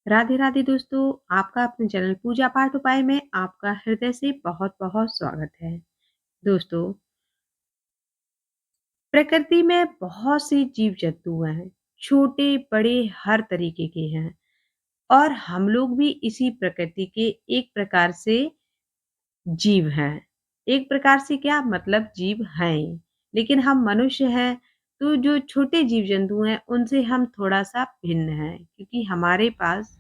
राधे राधे दोस्तों। आपका अपने चैनल पूजा पाठ उपाय में आपका हृदय से बहुत बहुत स्वागत है। दोस्तों, प्रकृति में बहुत से जीव जंतु हैं, छोटे बड़े हर तरीके के हैं। और हम लोग भी इसी प्रकृति के एक प्रकार से जीव हैं। एक प्रकार से क्या मतलब, जीव हैं, लेकिन हम मनुष्य हैं। तो जो छोटे जीव जंतु हैं उनसे हम थोड़ा सा भिन्न हैं, क्योंकि हमारे पास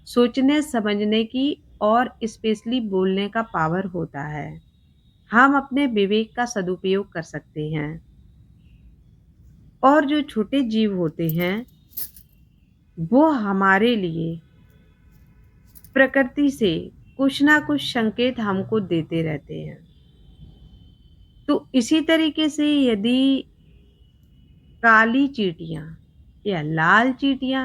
सोचने समझने की और स्पेशली बोलने का पावर होता है। हम अपने विवेक का सदुपयोग कर सकते हैं। और जो छोटे जीव होते हैं वो हमारे लिए प्रकृति से कुछ ना कुछ संकेत हमको देते रहते हैं। तो इसी तरीके से यदि काली चींटियां या लाल चींटियां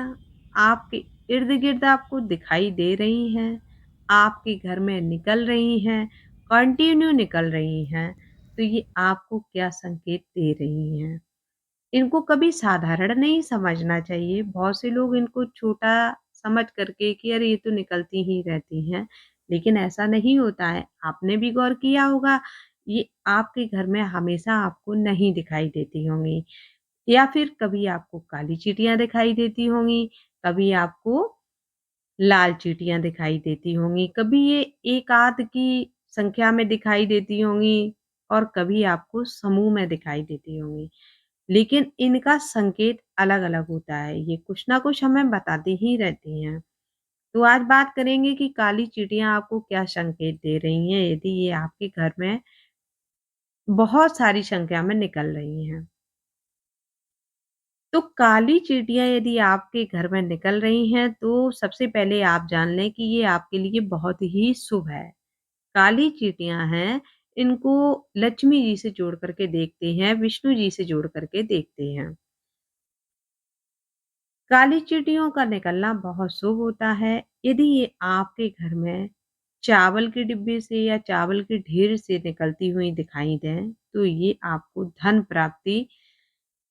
आपके इर्द गिर्द आपको दिखाई दे रही हैं, आपके घर में निकल रही हैं, कंटिन्यू निकल रही हैं, तो ये आपको क्या संकेत दे रही हैं? इनको कभी साधारण नहीं समझना चाहिए। बहुत से लोग इनको छोटा समझ करके कि अरे ये तो निकलती ही रहती हैं, लेकिन ऐसा नहीं होता है। आपने भी गौर किया होगा, ये आपके घर में हमेशा आपको नहीं दिखाई देती होंगी, या फिर कभी आपको काली चींटियाँ दिखाई देती होंगी, कभी आपको लाल चींटियाँ दिखाई देती होंगी, कभी ये एक आध की संख्या में दिखाई देती होंगी और कभी आपको समूह में दिखाई देती होंगी। लेकिन इनका संकेत अलग-अलग होता है, ये कुछ ना कुछ हमें बताती ही रहती हैं। तो आज बात करेंगे कि काली चींटियाँ आपको क्या संकेत दे रही हैं, यदि ये आपके घर में बहुत सारी संख्या में निकल रही हैं। तो काली चींटियाँ यदि आपके घर में निकल रही हैं, तो सबसे पहले आप जान लें कि ये आपके लिए बहुत ही शुभ है। काली चींटियाँ हैं, इनको लक्ष्मी जी से जोड़ कर के देखते हैं, विष्णु जी से जोड़ कर के देखते हैं। काली चींटियों का निकलना बहुत शुभ होता है। यदि ये आपके घर में चावल के डिब्बे से या चावल के ढेर से निकलती हुई दिखाई दें, तो ये आपको धन प्राप्ति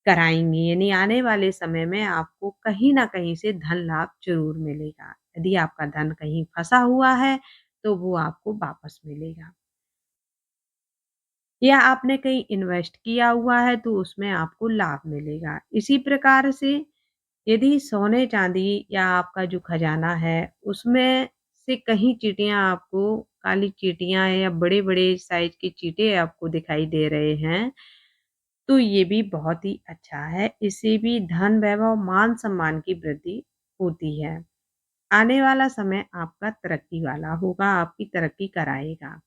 कराएँगी। यानी आने वाले समय में आपको कहीं न कहीं से धन लाभ ज़रूर मिलेगा। यदि आपका धन कहीं फँसा हुआ है, तो वो आपको वापस मिलेगा। या आपने कहीं इन्वेस्ट किया हुआ है, तो उसमें आपको लाभ मिलेगा। इसी प्रकार से यदि सोने-चांदी या आपका जो खजाना है, उसमें से कहीं चींटियाँ आपको, काली चींटियाँ या बड़े-बड़े साइज़ के चींटे आपको दिखाई दे रहे हैं, तो ये भी बहुत ही अच्छा है। इससे भी धन, वैभव, मान-सम्मान की वृद्धि होती है। आने वाला समय आपका तरक्की वाला होगा, आपकी तरक्की कराएगा।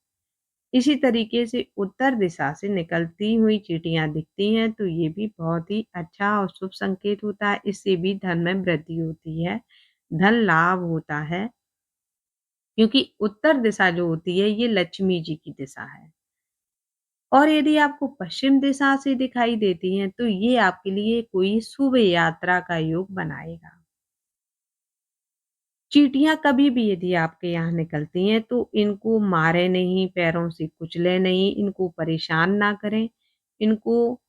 इसी तरीके से उत्तर दिशा से निकलती हुई चींटियाँ दिखती हैं, तो ये भी बहुत ही अच्छा और शुभ संकेत होता है। इससे भी धन में वृद्धि होती है, धन लाभ होता है, क्योंकि उत्तर दिशा जो होती है ये लक्ष्मी जी की दिशा है। और यदि आपको पश्चिम दिशा से दिखाई देती हैं, तो ये आपके लिए कोई शुभ यात्रा का योग बनाएगा। चींटियाँ कभी भी यदि आपके यहाँ निकलती हैं, तो इनको मारें नहीं, पैरों से कुचलें नहीं, इनको परेशान ना करें। इनको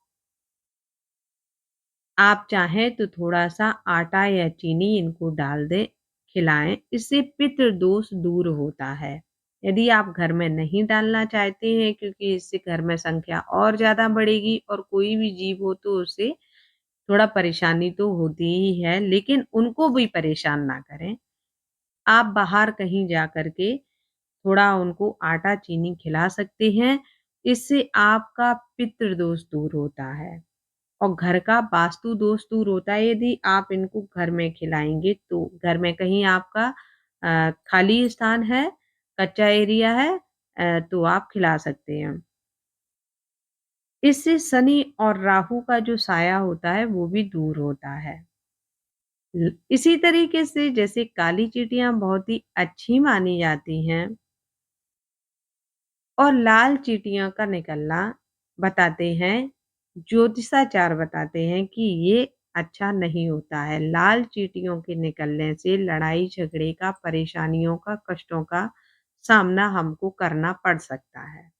आप चाहें तो थोड़ा-सा आटा या चीनी इनको डाल दें, खिलाएँ, इससे पितृदोष दूर होता है। यदि आप घर में नहीं डालना चाहते हैं, क्योंकि इससे घर में संख्या और ज़्यादा बढ़ेगी और कोई भी जीव हो तो उसे थोड़ा परेशानी तो होती ही है, लेकिन उनको भी परेशान ना करें। आप बाहर कहीं जा कर के थोड़ा उनको आटा चीनी खिला सकते हैं, इससे आपका पितृदोष दूर होता है और घर का वास्तु दोष दूर होता है। यदि आप इनको घर में खिलाएँगे, तो घर में कहीं आपका खाली स्थान है, कच्चा एरिया है, तो आप खिला सकते हैं। इससे शनि और राहु का जो साया होता है वो भी दूर होता है। इसी तरीके से जैसे काली चींटियाँ बहुत ही अच्छी मानी जाती हैं और लाल चींटियों का निकलना बताते हैं, ज्योतिषाचार बताते हैं कि ये अच्छा नहीं होता है। लाल चींटियों के निकलने से लड़ाई झगड़े का, परेशानियों का, कष्टों का सामना हमको करना पड़ सकता है।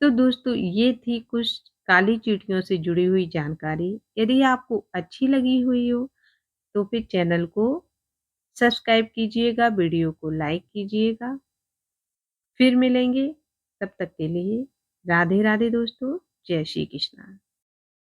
तो दोस्तों, ये थी कुछ काली चींटियों से जुड़ी हुई जानकारी। यदि आपको अच्छी लगी हुई हो, तो फिर चैनल को सब्सक्राइब कीजिएगा, वीडियो को लाइक कीजिएगा। फिर मिलेंगे, तब तक के लिए राधे राधे दोस्तों, जय श्री कृष्णा।